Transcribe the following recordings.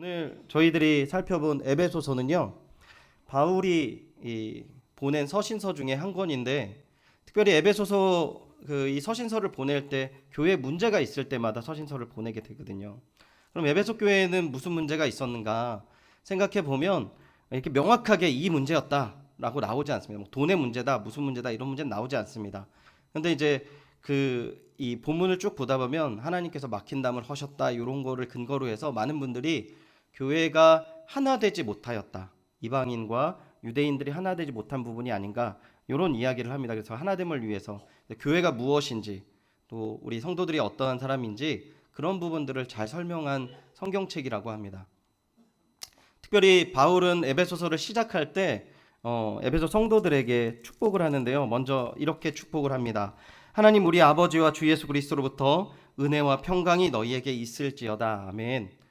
오늘 저희들이 살펴본 에베소서는요, 바울이 보낸 서신서 중에 한 권인데, 특별히 에베소서 이 서신서를 보낼 때 교회 문제가 있을 때마다 서신서를 보내게 되거든요. 그럼 에베소 교회에는 무슨 문제가 있었는가 생각해 보면 이렇게 명확하게 이 문제였다라고 나오지 않습니다. 뭐 돈의 문제다, 무슨 문제다 이런 문제는 나오지 않습니다. 그런데 이제 이 본문을 쭉 보다 보면 하나님께서 막힌 담을 허셨다 이런 거를 근거로 해서 많은 분들이 교회가 하나 되지 못하였다, 이방인과 유대인들이 하나 되지 못한 부분이 아닌가 이런 이야기를 합니다. 그래서 하나됨을 위해서 교회가 무엇인지, 또 우리 성도들이 어떠한 사람인지 그런 부분들을 잘 설명한 성경책이라고 합니다. 특별히 바울은 에베소서를 시작할 때 에베소 성도들에게 축복을 하는데요, 먼저 이렇게 축복을 합니다. 하나님 우리 아버지와 주 예수 그리스도로부터 은혜와 평강이 너희에게 있을지어다. 아멘.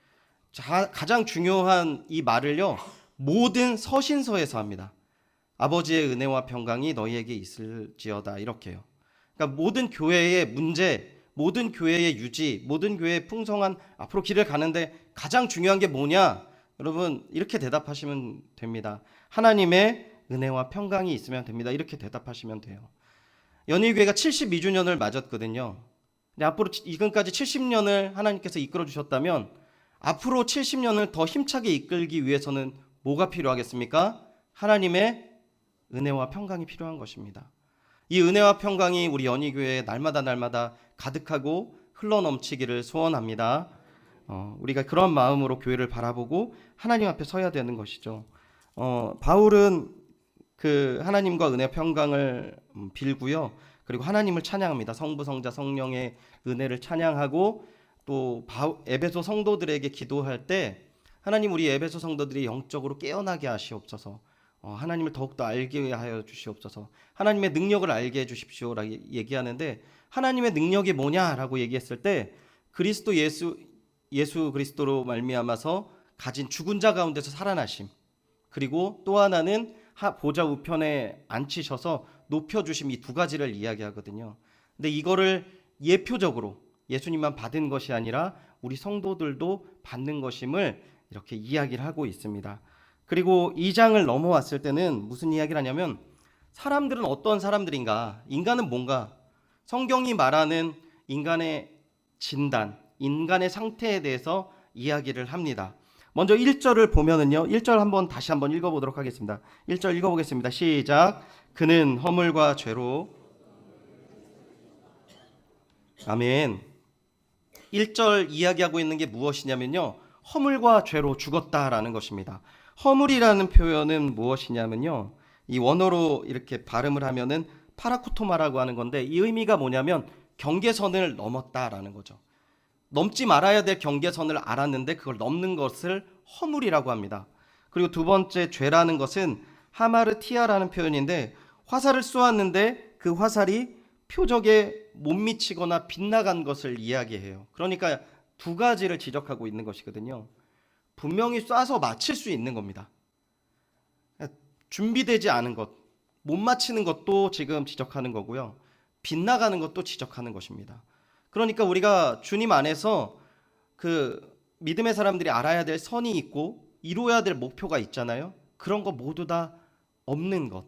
가장 중요한 이 말을요, 모든 서신서에서 합니다. 아버지의 은혜와 평강이 너희에게 있을지어다, 이렇게요. 그러니까 모든 교회의 문제, 모든 교회의 유지, 모든 교회의 풍성한 앞으로 길을 가는데 가장 중요한 게 뭐냐? 여러분 이렇게 대답하시면 됩니다. 하나님의 은혜와 평강이 있으면 됩니다. 이렇게 대답하시면 돼요. 연희교회가 72주년을 맞았거든요. 근데 앞으로 지금까지 70년을 하나님께서 이끌어 주셨다면 앞으로 70년을 더 힘차게 이끌기 위해서는 뭐가 필요하겠습니까? 하나님의 은혜와 평강이 필요한 것입니다. 이 은혜와 평강이 우리 연희교회에 날마다 가득하고 흘러넘치기를 소원합니다. 우리가 그런 마음으로 교회를 바라보고 하나님 앞에 서야 되는 것이죠. 바울은 하나님과 은혜 평강을 빌고요, 그리고 하나님을 찬양합니다. 성부 성자 성령의 은혜를 찬양하고, 또 에베소 성도들에게 기도할 때 하나님 우리 에베소 성도들이 영적으로 깨어나게 하시옵소서, 하나님을 더욱더 알게 하여 주시옵소서, 하나님의 능력을 알게 해 주십시오라고 얘기하는데, 하나님의 능력이 뭐냐라고 얘기했을 때 그리스도 예수 그리스도로 말미암아서 가진 죽은 자 가운데서 살아나심, 그리고 또 하나는 보좌 우편에 앉히셔서 높여주심, 이 두 가지를 이야기하거든요. 근데 이거를 예표적으로 예수님만 받은 것이 아니라 우리 성도들도 받는 것임을 이렇게 이야기를 하고 있습니다. 그리고 2장을 넘어왔을 때는 무슨 이야기를 하냐면, 사람들은 어떤 사람들인가, 인간은 뭔가, 성경이 말하는 인간의 진단, 인간의 상태에 대해서 이야기를 합니다. 먼저 1절을 보면은요, 1절 다시 한번 읽어보도록 하겠습니다. 1절 읽어보겠습니다. 시작. 그는 허물과 죄로, 아멘. 1절 이야기하고 있는 게 무엇이냐면요, 허물과 죄로 죽었다라는 것입니다. 허물이라는 표현은 무엇이냐면요, 이 원어로 이렇게 발음을 하면은 파라쿠토마라고 하는 건데, 이 의미가 뭐냐면 경계선을 넘었다라는 거죠. 넘지 말아야 될 경계선을 알았는데 그걸 넘는 것을 허물이라고 합니다. 그리고 두 번째 죄라는 것은 하마르티아라는 표현인데, 화살을 쏘았는데 그 화살이 표적에 못 미치거나 빗나간 것을 이야기해요. 그러니까 두 가지를 지적하고 있는 것이거든요. 분명히 쏴서 맞힐 수 있는 겁니다. 준비되지 않은 것, 못 맞히는 것도 지금 지적하는 거고요, 빗나가는 것도 지적하는 것입니다. 그러니까 우리가 주님 안에서 믿음의 사람들이 알아야 될 선이 있고 이루어야 될 목표가 있잖아요. 그런 거 모두 다 없는 것.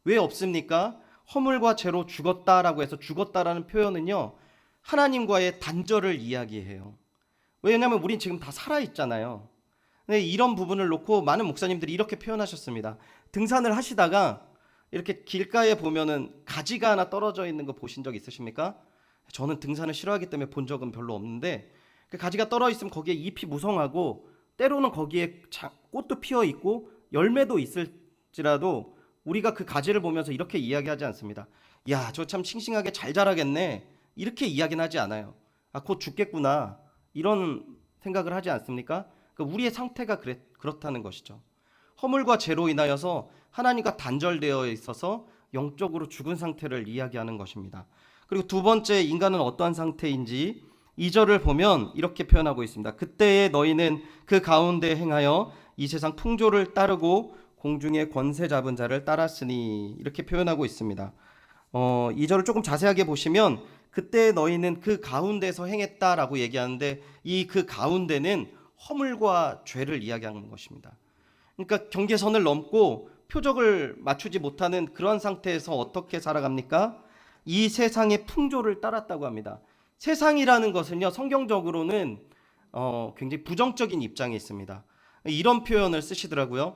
왜 없습니까? 허물과 죄로 죽었다라고 해서, 죽었다라는 표현은요, 하나님과의 단절을 이야기해요. 왜냐하면 우린 지금 다 살아있잖아요. 근데 이런 부분을 놓고 많은 목사님들이 이렇게 표현하셨습니다. 등산을 하시다가 이렇게 길가에 보면은 가지가 하나 떨어져 있는 거 보신 적 있으십니까? 저는 등산을 싫어하기 때문에 본 적은 별로 없는데, 그 가지가 떨어져 있으면 거기에 잎이 무성하고 때로는 거기에 꽃도 피어 있고 열매도 있을지라도 우리가 그 가지를 보면서 이렇게 이야기하지 않습니다. 야, 저 참 싱싱하게 잘 자라겠네, 이렇게 이야기는 하지 않아요. 곧 죽겠구나, 이런 생각을 하지 않습니까? 그러니까 우리의 상태가 그렇다는 것이죠. 허물과 죄로 인하여서 하나님과 단절되어 있어서 영적으로 죽은 상태를 이야기하는 것입니다. 그리고 두 번째, 인간은 어떠한 상태인지 2절을 보면 이렇게 표현하고 있습니다. 그때에 너희는 그 가운데 행하여 이 세상 풍조를 따르고 공중의 권세 잡은 자를 따랐으니, 이렇게 표현하고 있습니다. 2절을 조금 자세하게 보시면 그때 너희는 그 가운데서 행했다라고 얘기하는데, 이 그 가운데는 허물과 죄를 이야기하는 것입니다. 그러니까 경계선을 넘고 표적을 맞추지 못하는 그런 상태에서 어떻게 살아갑니까? 이 세상의 풍조를 따랐다고 합니다. 세상이라는 것은요, 성경적으로는 굉장히 부정적인 입장에 있습니다. 이런 표현을 쓰시더라고요.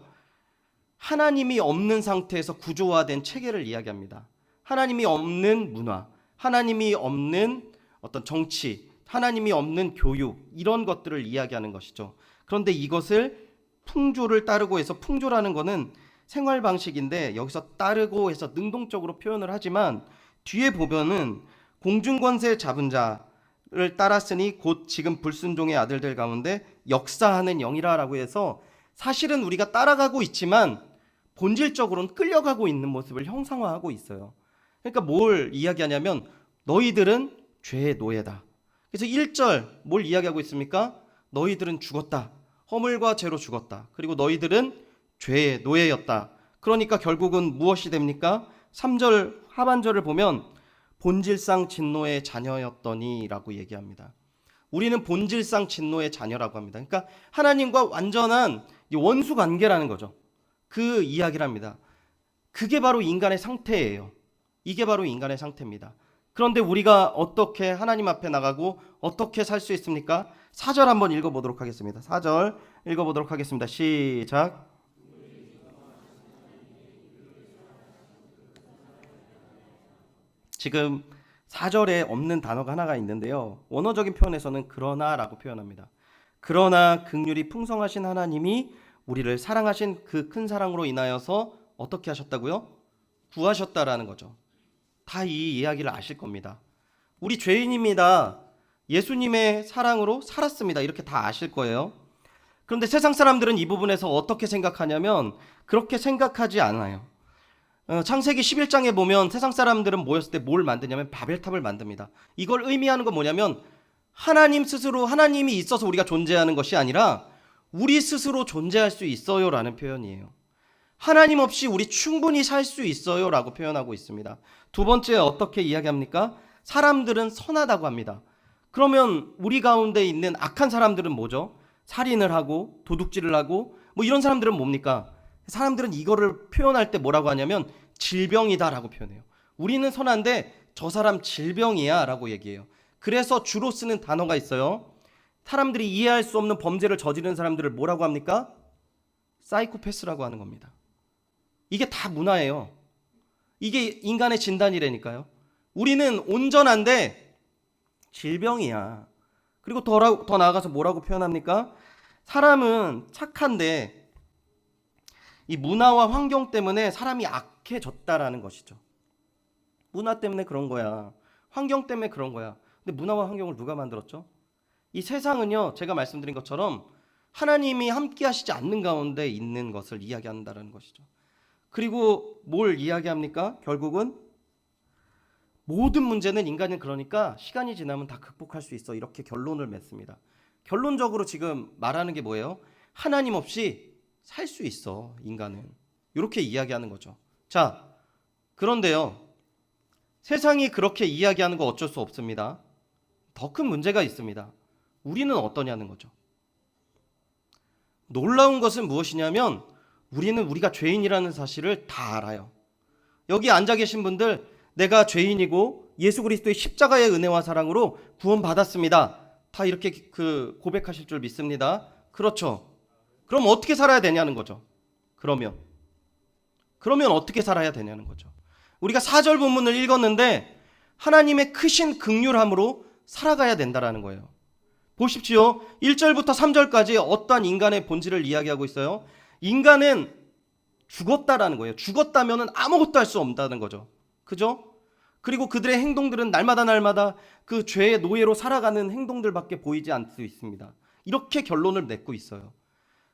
하나님이 없는 상태에서 구조화된 체계를 이야기합니다. 하나님이 없는 문화, 하나님이 없는 어떤 정치, 하나님이 없는 교육, 이런 것들을 이야기하는 것이죠. 그런데 이것을 풍조를 따르고 해서, 풍조라는 것은 생활 방식인데 여기서 따르고 해서 능동적으로 표현을 하지만 뒤에 보면은 공중권세 잡은 자를 따랐으니 곧 지금 불순종의 아들들 가운데 역사하는 영이라라고 해서 사실은 우리가 따라가고 있지만 본질적으로는 끌려가고 있는 모습을 형상화하고 있어요. 그러니까 뭘 이야기하냐면 너희들은 죄의 노예다. 그래서 1절 뭘 이야기하고 있습니까? 너희들은 죽었다. 허물과 죄로 죽었다. 그리고 너희들은 죄의 노예였다. 그러니까 결국은 무엇이 됩니까? 3절 하반절을 보면 본질상 진노의 자녀였더니 라고 얘기합니다. 우리는 본질상 진노의 자녀라고 합니다. 그러니까 하나님과 완전한 원수 관계라는 거죠. 그 이야기를 합니다. 그게 바로 인간의 상태예요. 이게 바로 인간의 상태입니다. 그런데 우리가 어떻게 하나님 앞에 나가고 어떻게 살 수 있습니까? 4절 한번 읽어보도록 하겠습니다. 4절 읽어보도록 하겠습니다. 시작. 지금 4절에 없는 단어가 하나가 있는데요. 원어적인 표현에서는 그러나라고 표현합니다. 그러나 긍휼이 풍성하신 하나님이 우리를 사랑하신 그 큰 사랑으로 인하여서 어떻게 하셨다고요? 구하셨다라는 거죠. 다 이 이야기를 아실 겁니다. 우리 죄인입니다. 예수님의 사랑으로 살았습니다. 이렇게 다 아실 거예요. 그런데 세상 사람들은 이 부분에서 어떻게 생각하냐면 그렇게 생각하지 않아요. 창세기 11장에 보면 세상 사람들은 모였을 때 뭘 만드냐면 바벨탑을 만듭니다. 이걸 의미하는 건 뭐냐면 하나님 스스로, 하나님이 있어서 우리가 존재하는 것이 아니라 우리 스스로 존재할 수 있어요 라는 표현이에요. 하나님 없이 우리 충분히 살 수 있어요 라고 표현하고 있습니다. 두 번째 어떻게 이야기합니까? 사람들은 선하다고 합니다. 그러면 우리 가운데 있는 악한 사람들은 뭐죠? 살인을 하고 도둑질을 하고 뭐 이런 사람들은 뭡니까? 사람들은 이거를 표현할 때 뭐라고 하냐면 질병이다라고 표현해요. 우리는 선한데 저 사람 질병이야 라고 얘기해요. 그래서 주로 쓰는 단어가 있어요. 사람들이 이해할 수 없는 범죄를 저지르는 사람들을 뭐라고 합니까? 사이코패스라고 하는 겁니다. 이게 다 문화예요. 이게 인간의 진단이라니까요. 우리는 온전한데 질병이야. 그리고 더 나아가서 뭐라고 표현합니까? 사람은 착한데 이 문화와 환경 때문에 사람이 악해졌다라는 것이죠. 문화 때문에 그런 거야. 환경 때문에 그런 거야. 근데 문화와 환경을 누가 만들었죠? 이 세상은요, 제가 말씀드린 것처럼 하나님이 함께 하시지 않는 가운데 있는 것을 이야기한다는 것이죠. 그리고 뭘 이야기합니까? 결국은 모든 문제는 인간은 그러니까 시간이 지나면 다 극복할 수 있어. 이렇게 결론을 맺습니다. 결론적으로 지금 말하는 게 뭐예요? 하나님 없이 살 수 있어, 인간은. 이렇게 이야기하는 거죠. 자, 그런데요. 세상이 그렇게 이야기하는 거 어쩔 수 없습니다. 더 큰 문제가 있습니다. 우리는 어떠냐는 거죠. 놀라운 것은 무엇이냐면 우리는 우리가 죄인이라는 사실을 다 알아요. 여기 앉아 계신 분들, 내가 죄인이고 예수 그리스도의 십자가의 은혜와 사랑으로 구원받았습니다. 다 이렇게 고백하실 줄 믿습니다. 그렇죠. 그럼 어떻게 살아야 되냐는 거죠. 그러면 어떻게 살아야 되냐는 거죠. 우리가 4절 본문을 읽었는데 하나님의 크신 긍휼함으로 살아가야 된다라는 거예요. 보십시오. 1절부터 3절까지 어떠한 인간의 본질을 이야기하고 있어요. 인간은 죽었다라는 거예요. 죽었다면 아무것도 할 수 없다는 거죠. 그죠? 그리고 그들의 행동들은 날마다 그 죄의 노예로 살아가는 행동들밖에 보이지 않을 수 있습니다. 이렇게 결론을 맺고 있어요.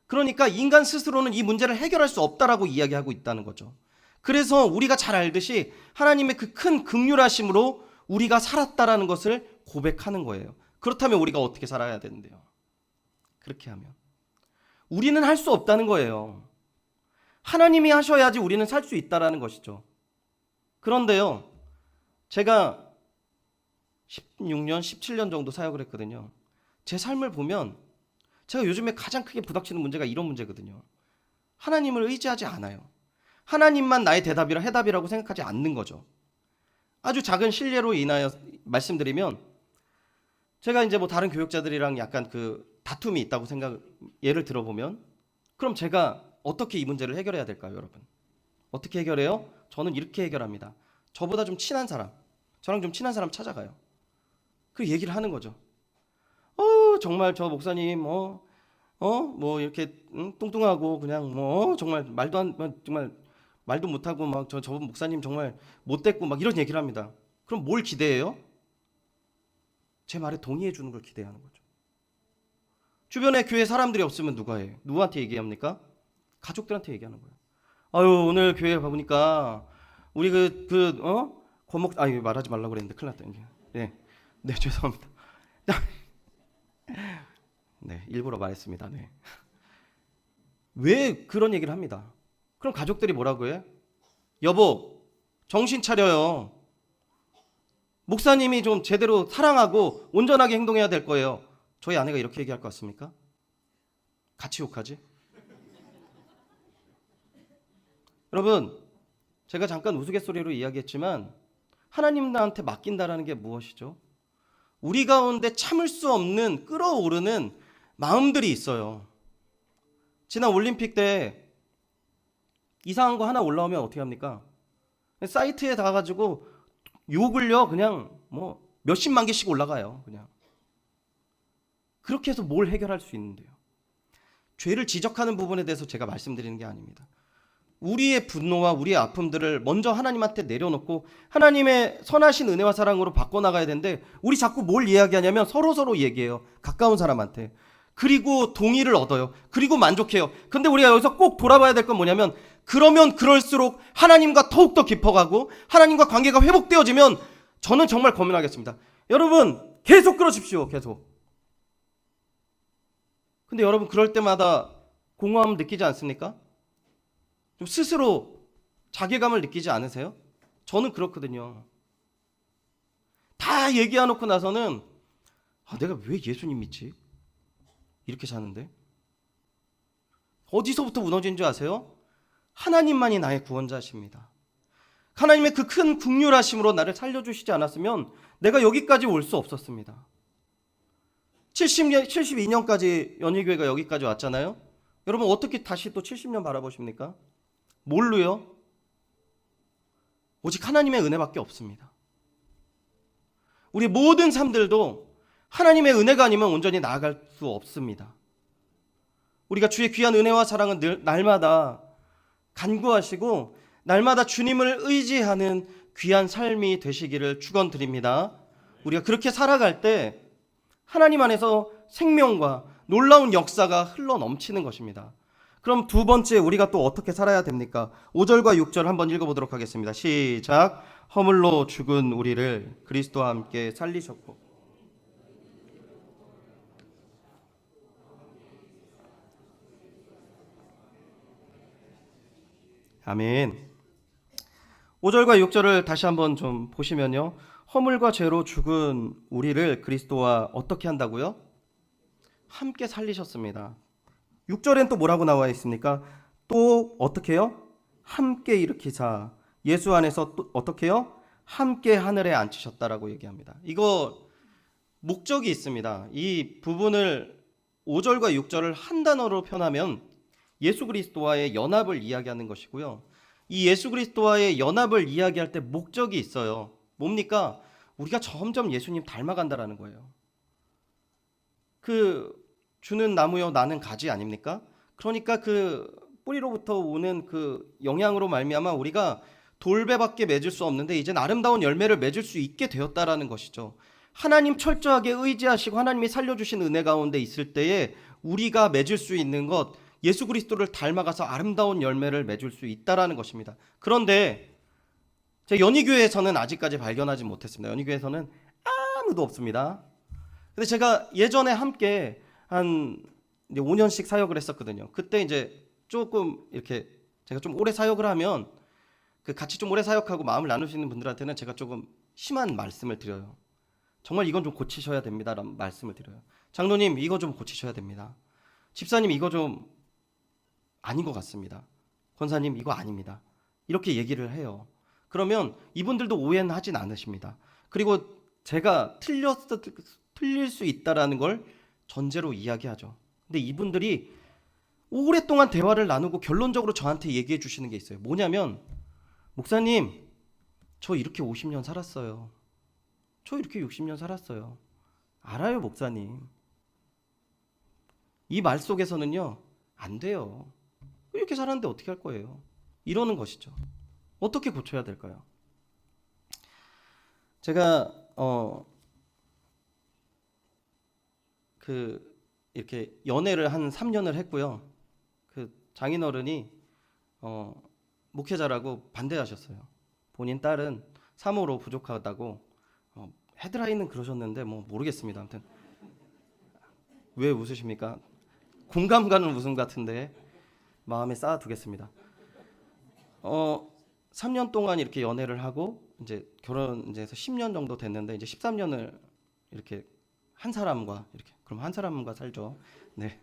그러니까 인간 스스로는 이 문제를 해결할 수 없다라고 이야기하고 있다는 거죠. 그래서 우리가 잘 알듯이 하나님의 그 큰 긍휼하심으로 우리가 살았다라는 것을 고백하는 거예요. 그렇다면 우리가 어떻게 살아야 되는데요? 그렇게 하면 우리는 할 수 없다는 거예요. 하나님이 하셔야지 우리는 살 수 있다라는 것이죠. 그런데요, 제가 16년, 17년 정도 사역을 했거든요. 제 삶을 보면 제가 요즘에 가장 크게 부닥치는 문제가 이런 문제거든요. 하나님을 의지하지 않아요. 하나님만 나의 대답이라 해답이라고 생각하지 않는 거죠. 아주 작은 실례로 인하여 말씀드리면, 제가 이제 뭐 다른 교육자들이랑 약간 그 다툼이 있다고 예를 들어보면, 그럼 제가 어떻게 이 문제를 해결해야 될까요, 여러분? 어떻게 해결해요? 저는 이렇게 해결합니다. 저보다 좀 친한 사람, 저랑 좀 친한 사람 찾아가요. 그 얘기를 하는 거죠. 정말 저 목사님, 뭐 이렇게 뚱뚱하고 그냥 정말 정말 말도 못하고 막 저 목사님 정말 못됐고 막 이런 얘기를 합니다. 그럼 뭘 기대해요? 제 말에 동의해 주는 걸 기대하는 거죠. 주변에 교회 사람들이 없으면 누가 해? 누구한테 얘기합니까? 가족들한테 얘기하는 거예요. 아유, 오늘 교회 가보니까 우리 고목, 말하지 말라고 그랬는데 큰일 났다. 네, 네, 죄송합니다. 네, 일부러 말했습니다. 네. 왜 그런 얘기를 합니다? 그럼 가족들이 뭐라고 해? 여보, 정신 차려요. 목사님이 좀 제대로 사랑하고 온전하게 행동해야 될 거예요. 저희 아내가 이렇게 얘기할 것 같습니까? 같이 욕하지? 여러분, 제가 잠깐 우스갯소리로 이야기했지만 하나님 나한테 맡긴다라는 게 무엇이죠? 우리 가운데 참을 수 없는 끓어오르는 마음들이 있어요. 지난 올림픽 때 이상한 거 하나 올라오면 어떻게 합니까? 사이트에 가가지고 욕을요 그냥 뭐 몇십만 개씩 올라가요. 그냥 그렇게 해서 뭘 해결할 수 있는데요? 죄를 지적하는 부분에 대해서 제가 말씀드리는 게 아닙니다. 우리의 분노와 우리의 아픔들을 먼저 하나님한테 내려놓고 하나님의 선하신 은혜와 사랑으로 바꿔나가야 되는데, 우리 자꾸 뭘 이야기하냐면 서로 얘기해요. 가까운 사람한테. 그리고 동의를 얻어요. 그리고 만족해요. 근데 우리가 여기서 꼭 돌아봐야 될 건 뭐냐면, 그러면 그럴수록 하나님과 더욱더 깊어가고 하나님과 관계가 회복되어지면 저는 정말 고민하겠습니다. 여러분, 계속 그러십시오. 계속. 근데 여러분, 그럴 때마다 공허함을 느끼지 않습니까? 좀 스스로 자괴감을 느끼지 않으세요? 저는 그렇거든요. 다 얘기해놓고 나서는 내가 왜 예수님 믿지? 이렇게 사는데 어디서부터 무너진 줄 아세요? 하나님만이 나의 구원자십니다. 하나님의 그 큰 긍휼하심으로 나를 살려주시지 않았으면 내가 여기까지 올 수 없었습니다. 72년까지 연희교회가 여기까지 왔잖아요. 여러분, 어떻게 다시 또 70년 바라보십니까? 뭘로요? 오직 하나님의 은혜밖에 없습니다. 우리 모든 삶들도 하나님의 은혜가 아니면 온전히 나아갈 수 없습니다. 우리가 주의 귀한 은혜와 사랑은 날마다 간구하시고 날마다 주님을 의지하는 귀한 삶이 되시기를 축원드립니다. 우리가 그렇게 살아갈 때 하나님 안에서 생명과 놀라운 역사가 흘러 넘치는 것입니다. 그럼 두 번째, 우리가 또 어떻게 살아야 됩니까? 5절과 6절 한번 읽어보도록 하겠습니다. 시작. 허물로 죽은 우리를 그리스도와 함께 살리셨고. 아멘. 5절과 6절을 다시 한번 좀 보시면요, 허물과 죄로 죽은 우리를 그리스도와 어떻게 한다고요? 함께 살리셨습니다. 6절엔 또 뭐라고 나와 있습니까? 또 어떻게 해요? 함께 일으키사 예수 안에서 또 어떻게 해요? 함께 하늘에 앉히셨다라고 얘기합니다. 이거 목적이 있습니다. 이 부분을 5절과 6절을 한 단어로 표현하면 예수 그리스도와의 연합을 이야기하는 것이고요. 이 예수 그리스도와의 연합을 이야기할 때 목적이 있어요. 뭡니까? 우리가 점점 예수님 닮아간다라는 거예요. 그 주는 나무요 나는 가지 아닙니까? 그러니까 그 뿌리로부터 오는 그 영향으로 말미암아 우리가 돌배밖에 맺을 수 없는데 이젠 아름다운 열매를 맺을 수 있게 되었다라는 것이죠. 하나님 철저하게 의지하시고 하나님이 살려주신 은혜 가운데 있을 때에 우리가 맺을 수 있는 것, 예수 그리스도를 닮아가서 아름다운 열매를 맺을 수 있다라는 것입니다. 그런데 제 연희교회에서는 아직까지 발견하지 못했습니다. 연희교회에서는 아무도 없습니다. 근데 제가 예전에 함께 한 5년씩 사역을 했었거든요. 그때 이제 조금 이렇게 제가 좀 오래 사역을 하면 그 같이 좀 오래 사역하고 마음을 나눌 수 있는 분들한테는 제가 조금 심한 말씀을 드려요. 정말 이건 좀 고치셔야 됩니다라는 말씀을 드려요. 장로님, 이거 좀 고치셔야 됩니다. 집사님 이거 좀 아닌 것 같습니다. 권사님 이거 아닙니다. 이렇게 얘기를 해요. 그러면 이분들도 오해는 하진 않으십니다. 그리고 제가 틀릴 수 있다라는 걸 전제로 이야기하죠. 근데 이분들이 오랫동안 대화를 나누고 결론적으로 저한테 얘기해 주시는 게 있어요. 뭐냐면, 목사님, 저 이렇게 50년 살았어요. 저 이렇게 60년 살았어요. 알아요, 목사님. 이 말 속에서는요, 안 돼요. 이렇게 살았는데 어떻게 할 거예요? 이러는 것이죠. 어떻게 고쳐야 될까요? 제가 이렇게 연애를 한 3년을 했고요. 그 장인어른이 목회자라고 반대하셨어요. 본인 딸은 사모로 부족하다고 헤드라인은 그러셨는데 뭐 모르겠습니다. 아무튼 왜 웃으십니까? 공감 가는 웃음 같은데 마음에 쌓아두겠습니다. 3년 동안 이렇게 연애를 하고 이제 결혼 이제 해서 10년 정도 됐는데 이제 13년을 이렇게 한 사람과 이렇게 그럼 한 사람과 살죠. 네.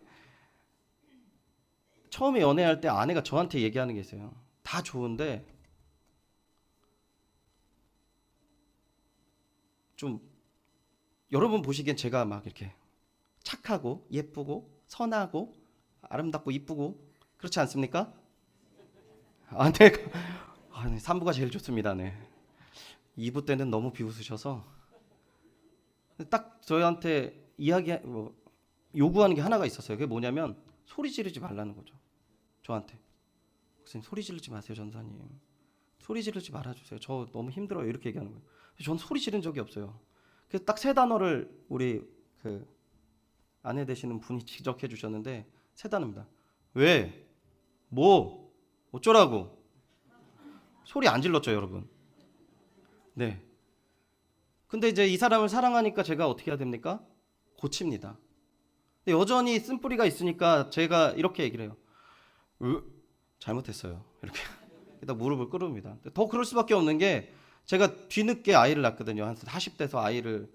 처음에 연애할 때 아내가 저한테 얘기하는 게 있어요. 다 좋은데 좀 여러분 보시기엔 제가 막 이렇게 착하고 예쁘고 선하고 아름답고 이쁘고 그렇지 않습니까? 아, 네. 아, 네. 3부가 제일 좋습니다. 네. 2부 때는 너무 비웃으셔서 딱 저희한테 요구하는 게 하나가 있었어요. 그게 뭐냐면 소리 지르지 말라는 거죠. 저한테. 목사님 소리 지르지 마세요, 전사님. 소리 지르지 말아주세요. 저 너무 힘들어요. 이렇게 얘기하는 거예요. 전 소리 지른 적이 없어요. 그래서 딱 세 단어를 우리 그 아내 되시는 분이 지적해 주셨는데 세 단어입니다. 왜? 뭐? 어쩌라고? 소리 안 질렀죠, 여러분. 네. 근데 이제 이 사람을 사랑하니까 제가 어떻게 해야 됩니까? 고칩니다. 근데 여전히 쓴뿌리가 있으니까 제가 이렇게 얘기를 해요. 잘못했어요. 이렇게. 일단 무릎을 꿇습니다. 더 그럴 수밖에 없는 게 제가 뒤늦게 아이를 낳거든요. 한 40대에서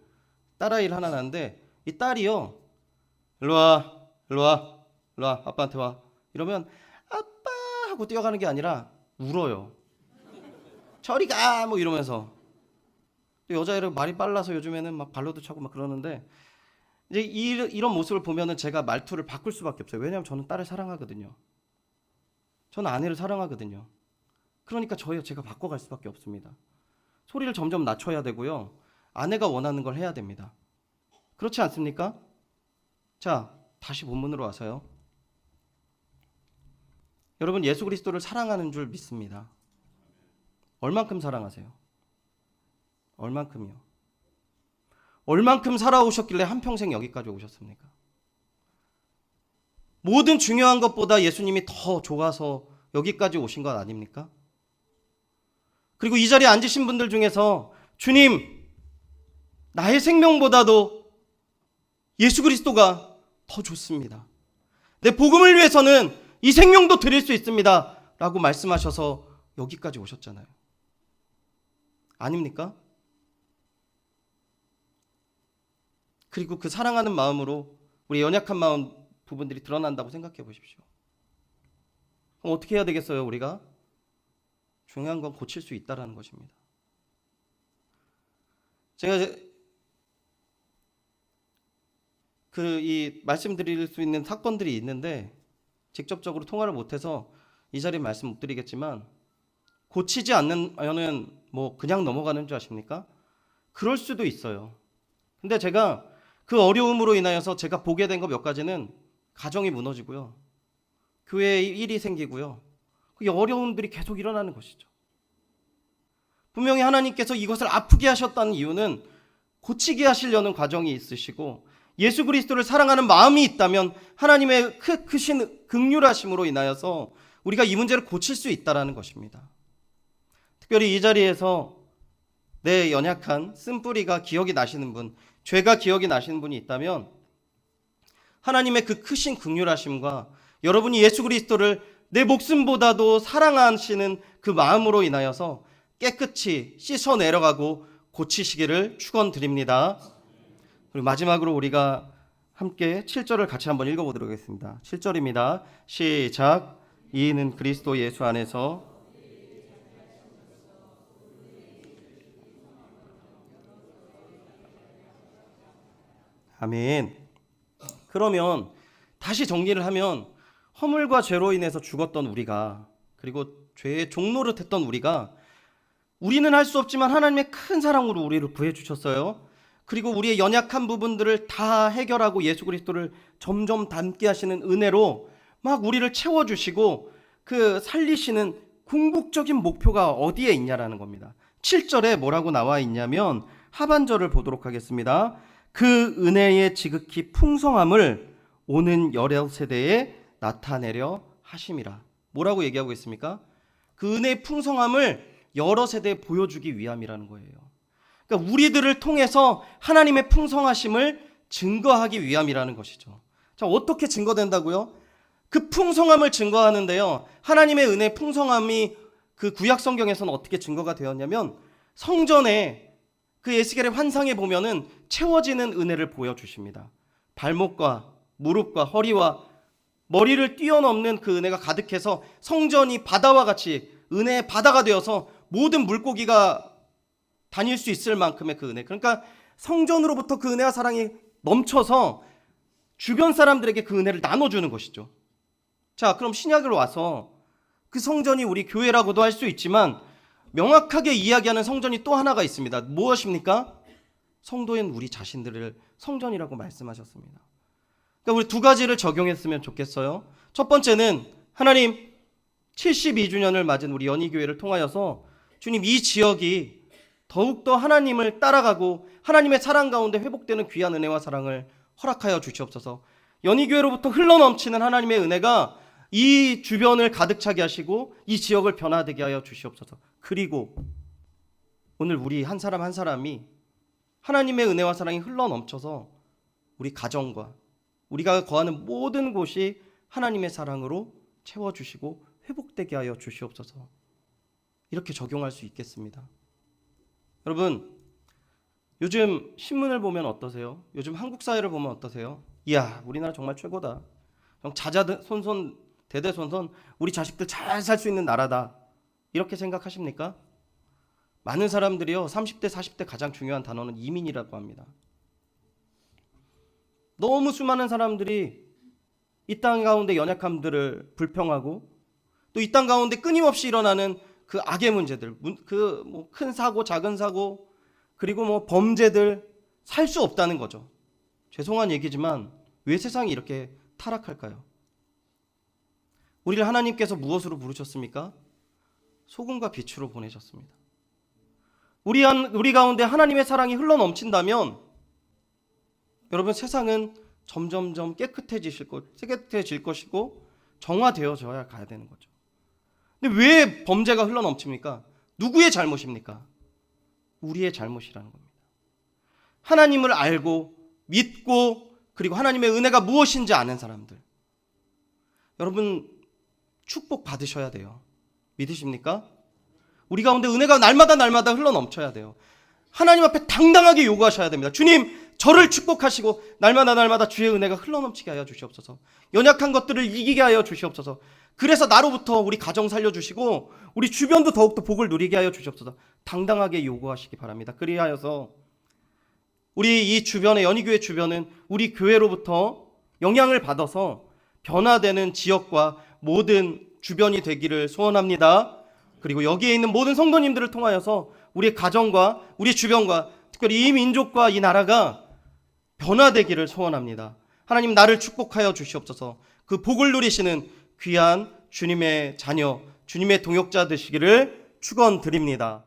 딸아이를 하나 낳는데 이 딸이요. 일로 와, 일로 와, 일로 와, 아빠한테 와. 이러면 아빠 하고 뛰어가는 게 아니라 울어요. 저리 가! 뭐 이러면서. 여자애는 말이 빨라서 요즘에는 막 발로도 차고 막 그러는데 이제 이런 모습을 보면은 제가 말투를 바꿀 수밖에 없어요. 왜냐하면 저는 딸을 사랑하거든요. 저는 아내를 사랑하거든요. 그러니까 제가 바꿔갈 수밖에 없습니다. 소리를 점점 낮춰야 되고요. 아내가 원하는 걸 해야 됩니다. 그렇지 않습니까? 자, 다시 본문으로 와서요. 여러분 예수 그리스도를 사랑하는 줄 믿습니다. 얼만큼 사랑하세요? 얼만큼이요? 얼만큼 살아오셨길래 한평생 여기까지 오셨습니까? 모든 중요한 것보다 예수님이 더 좋아서 여기까지 오신 것 아닙니까? 그리고 이 자리에 앉으신 분들 중에서 주님, 나의 생명보다도 예수 그리스도가 더 좋습니다. 내 복음을 위해서는 이 생명도 드릴 수 있습니다. 라고 말씀하셔서 여기까지 오셨잖아요. 아닙니까? 그리고 그 사랑하는 마음으로 우리 연약한 마음 부분들이 드러난다고 생각해 보십시오. 그럼 어떻게 해야 되겠어요, 우리가? 중요한 건 고칠 수 있다는 것입니다. 제가 이 말씀드릴 수 있는 사건들이 있는데 직접적으로 통화를 못해서 이 자리에 말씀 못 드리겠지만 고치지 않으면은 뭐 그냥 넘어가는 줄 아십니까? 그럴 수도 있어요. 근데 제가 그 어려움으로 인하여서 제가 보게 된 거 몇 가지는 가정이 무너지고요. 교회에 일이 생기고요. 그 어려움들이 계속 일어나는 것이죠. 분명히 하나님께서 이것을 아프게 하셨다는 이유는 고치게 하시려는 과정이 있으시고 예수 그리스도를 사랑하는 마음이 있다면 하나님의 크신 긍휼하심으로 인하여서 우리가 이 문제를 고칠 수 있다는 것입니다. 특별히 이 자리에서 내 연약한 쓴뿌리가 기억이 나시는 분, 죄가 기억이 나시는 분이 있다면 하나님의 그 크신 긍휼하심과 여러분이 예수 그리스도를 내 목숨보다도 사랑하시는 그 마음으로 인하여서 깨끗이 씻어 내려가고 고치시기를 축원드립니다. 그리고 마지막으로 우리가 함께 7절을 같이 한번 읽어보도록 하겠습니다. 7절입니다. 시작. 이는 그리스도 예수 안에서 아멘. 그러면 다시 정리를 하면 허물과 죄로 인해서 죽었던 우리가, 그리고 죄의 종노릇했던 우리는 할 수 없지만 하나님의 큰 사랑으로 우리를 구해주셨어요. 그리고 우리의 연약한 부분들을 다 해결하고 예수 그리스도를 점점 닮게 하시는 은혜로 막 우리를 채워주시고 그 살리시는 궁극적인 목표가 어디에 있냐라는 겁니다. 7절에 뭐라고 나와 있냐면 하반절을 보도록 하겠습니다. 그 은혜의 지극히 풍성함을 오는 여러 세대에 나타내려 하심이라. 뭐라고 얘기하고 있습니까? 그 은혜의 풍성함을 여러 세대에 보여주기 위함이라는 거예요. 그러니까 우리들을 통해서 하나님의 풍성하심을 증거하기 위함이라는 것이죠. 자, 어떻게 증거된다고요? 그 풍성함을 증거하는데요, 하나님의 은혜의 풍성함이 그 구약 성경에서는 어떻게 증거가 되었냐면 성전에 그 에스겔의 환상에 보면은 채워지는 은혜를 보여주십니다. 발목과 무릎과 허리와 머리를 뛰어넘는 그 은혜가 가득해서 성전이 바다와 같이 은혜의 바다가 되어서 모든 물고기가 다닐 수 있을 만큼의 그 은혜. 그러니까 성전으로부터 그 은혜와 사랑이 넘쳐서 주변 사람들에게 그 은혜를 나눠주는 것이죠. 자, 그럼 신약으로 와서 그 성전이 우리 교회라고도 할 수 있지만 명확하게 이야기하는 성전이 또 하나가 있습니다. 무엇입니까? 성도인 우리 자신들을 성전이라고 말씀하셨습니다. 그러니까 우리 두 가지를 적용했으면 좋겠어요. 첫 번째는 하나님 72주년을 맞은 우리 연희교회를 통하여서 주님, 이 지역이 더욱더 하나님을 따라가고 하나님의 사랑 가운데 회복되는 귀한 은혜와 사랑을 허락하여 주시옵소서. 연희교회로부터 흘러넘치는 하나님의 은혜가 이 주변을 가득 차게 하시고 이 지역을 변화되게 하여 주시옵소서. 그리고 오늘 우리 한 사람 한 사람이 하나님의 은혜와 사랑이 흘러넘쳐서 우리 가정과 우리가 거하는 모든 곳이 하나님의 사랑으로 채워주시고 회복되게 하여 주시옵소서. 이렇게 적용할 수 있겠습니다. 여러분, 요즘 신문을 보면 어떠세요? 요즘 한국 사회를 보면 어떠세요? 이야, 우리나라 정말 최고다. 자자손손 대대손손 우리 자식들 잘 살 수 있는 나라다. 이렇게 생각하십니까? 많은 사람들이요, 30대 40대 가장 중요한 단어는 이민이라고 합니다. 너무 수많은 사람들이 이 땅 가운데 연약함들을 불평하고 또 이 땅 가운데 끊임없이 일어나는 그 악의 문제들, 그 뭐 큰 사고, 작은 사고, 그리고 뭐 범죄들, 살 수 없다는 거죠. 죄송한 얘기지만 왜 세상이 이렇게 타락할까요? 우리를 하나님께서 무엇으로 부르셨습니까? 소금과 빛으로 보내셨습니다. 우리 가운데 하나님의 사랑이 흘러넘친다면 여러분, 세상은 점점점 깨끗해질 것이고 정화되어져야 가야 되는 거죠. 근데 왜 범죄가 흘러넘칩니까? 누구의 잘못입니까? 우리의 잘못이라는 겁니다. 하나님을 알고 믿고 그리고 하나님의 은혜가 무엇인지 아는 사람들, 여러분 축복 받으셔야 돼요. 믿으십니까? 우리 가운데 은혜가 날마다 흘러넘쳐야 돼요. 하나님 앞에 당당하게 요구하셔야 됩니다. 주님, 저를 축복하시고 날마다 주의 은혜가 흘러넘치게 하여 주시옵소서. 연약한 것들을 이기게 하여 주시옵소서. 그래서 나로부터 우리 가정 살려주시고 우리 주변도 더욱더 복을 누리게 하여 주시옵소서. 당당하게 요구하시기 바랍니다. 그리하여서 우리 이 주변의 연희교회 주변은 우리 교회로부터 영향을 받아서 변화되는 지역과 모든 주변이 되기를 소원합니다. 그리고 여기에 있는 모든 성도님들을 통하여서 우리의 가정과 우리 주변과 특별히 이 민족과 이 나라가 변화되기를 소원합니다. 하나님, 나를 축복하여 주시옵소서. 그 복을 누리시는 귀한 주님의 자녀, 주님의 동역자 되시기를 축원드립니다.